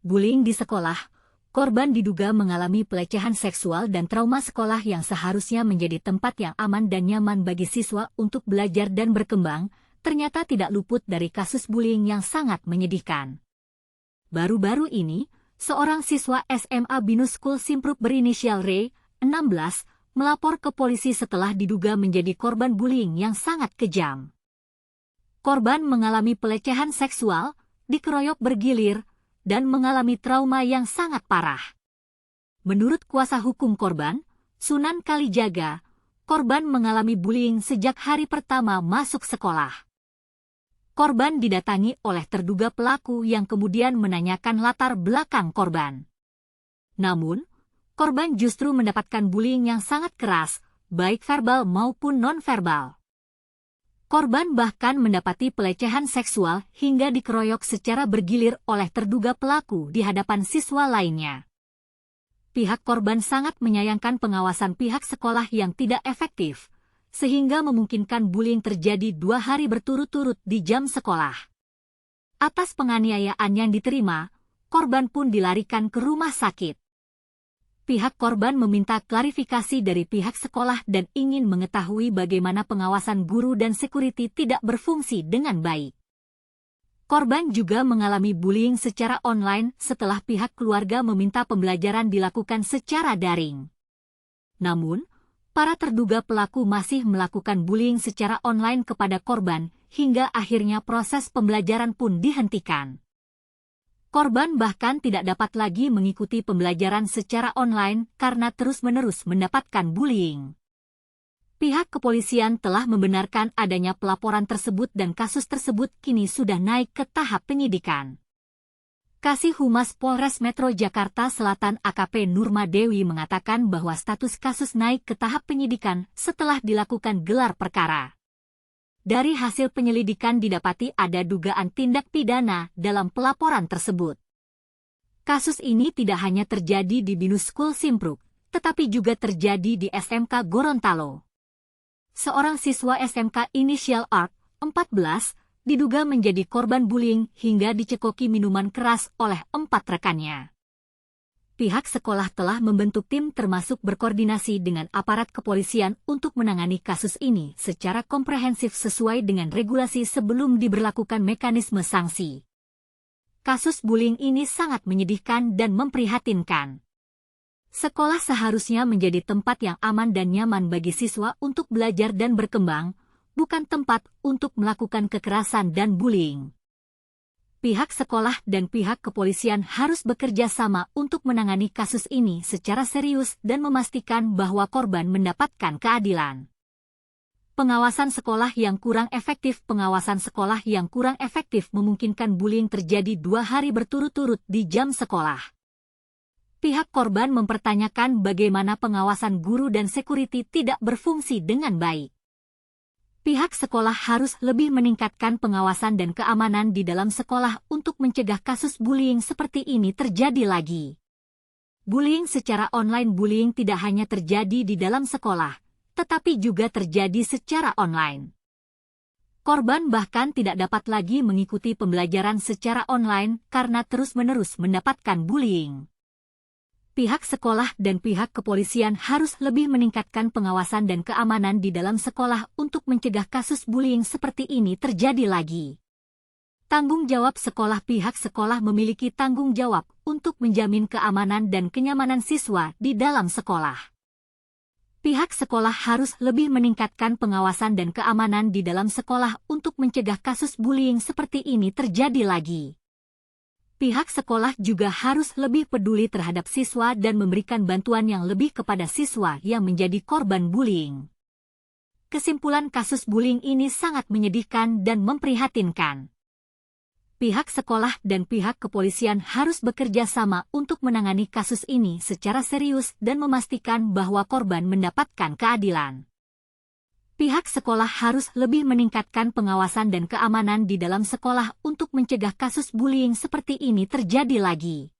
Bullying di sekolah, korban diduga mengalami pelecehan seksual dan trauma sekolah yang seharusnya menjadi tempat yang aman dan nyaman bagi siswa untuk belajar dan berkembang, ternyata tidak luput dari kasus bullying yang sangat menyedihkan. Baru-baru ini, seorang siswa SMA Binus School Simpruk berinisial R, 16, melapor ke polisi setelah diduga menjadi korban bullying yang sangat kejam. Korban mengalami pelecehan seksual, dikeroyok bergilir, dan mengalami trauma yang sangat parah. Menurut kuasa hukum korban, Sunan Kalijaga, korban mengalami bullying sejak hari pertama masuk sekolah. Korban didatangi oleh terduga pelaku yang kemudian menanyakan latar belakang korban. Namun, korban justru mendapatkan bullying yang sangat keras, baik verbal maupun non-verbal. Korban bahkan mendapati pelecehan seksual hingga dikeroyok secara bergilir oleh terduga pelaku di hadapan siswa lainnya. Pihak korban sangat menyayangkan pengawasan pihak sekolah yang tidak efektif, sehingga memungkinkan bullying terjadi 2 hari berturut-turut di jam sekolah. Atas penganiayaan yang diterima, korban pun dilarikan ke rumah sakit. Pihak korban meminta klarifikasi dari pihak sekolah dan ingin mengetahui bagaimana pengawasan guru dan security tidak berfungsi dengan baik. Korban juga mengalami bullying secara online setelah pihak keluarga meminta pembelajaran dilakukan secara daring. Namun, para terduga pelaku masih melakukan bullying secara online kepada korban, hingga akhirnya proses pembelajaran pun dihentikan. Korban bahkan tidak dapat lagi mengikuti pembelajaran secara online karena terus-menerus mendapatkan bullying. Pihak kepolisian telah membenarkan adanya pelaporan tersebut dan kasus tersebut kini sudah naik ke tahap penyidikan. Kasih Humas Polres Metro Jakarta Selatan AKP Nurma Dewi mengatakan bahwa status kasus naik ke tahap penyidikan setelah dilakukan gelar perkara. Dari hasil penyelidikan didapati ada dugaan tindak pidana dalam pelaporan tersebut. Kasus ini tidak hanya terjadi di Binus School Simpruk, tetapi juga terjadi di SMK Gorontalo. Seorang siswa SMK inisial Art, 14, diduga menjadi korban bullying hingga dicekoki minuman keras oleh 4 rekannya. Pihak sekolah telah membentuk tim termasuk berkoordinasi dengan aparat kepolisian untuk menangani kasus ini secara komprehensif sesuai dengan regulasi sebelum diberlakukan mekanisme sanksi. Kasus bullying ini sangat menyedihkan dan memprihatinkan. Sekolah seharusnya menjadi tempat yang aman dan nyaman bagi siswa untuk belajar dan berkembang, bukan tempat untuk melakukan kekerasan dan bullying. Pihak sekolah dan pihak kepolisian harus bekerja sama untuk menangani kasus ini secara serius dan memastikan bahwa korban mendapatkan keadilan. Pengawasan sekolah yang kurang efektif memungkinkan bullying terjadi 2 hari berturut-turut di jam sekolah. Pihak korban mempertanyakan bagaimana pengawasan guru dan security tidak berfungsi dengan baik. Pihak sekolah harus lebih meningkatkan pengawasan dan keamanan di dalam sekolah untuk mencegah kasus bullying seperti ini terjadi lagi. Bullying secara online tidak hanya terjadi di dalam sekolah, tetapi juga terjadi secara online. Korban bahkan tidak dapat lagi mengikuti pembelajaran secara online karena terus-menerus mendapatkan bullying. Pihak sekolah dan pihak kepolisian harus lebih meningkatkan pengawasan dan keamanan di dalam sekolah untuk mencegah kasus bullying seperti ini terjadi lagi. Tanggung jawab sekolah. Pihak sekolah memiliki tanggung jawab untuk menjamin keamanan dan kenyamanan siswa di dalam sekolah. Pihak sekolah harus lebih meningkatkan pengawasan dan keamanan di dalam sekolah untuk mencegah kasus bullying seperti ini terjadi lagi. Pihak sekolah juga harus lebih peduli terhadap siswa dan memberikan bantuan yang lebih kepada siswa yang menjadi korban bullying. Kesimpulan kasus bullying ini sangat menyedihkan dan memprihatinkan. Pihak sekolah dan pihak kepolisian harus bekerja sama untuk menangani kasus ini secara serius dan memastikan bahwa korban mendapatkan keadilan. Pihak sekolah harus lebih meningkatkan pengawasan dan keamanan di dalam sekolah untuk mencegah kasus bullying seperti ini terjadi lagi.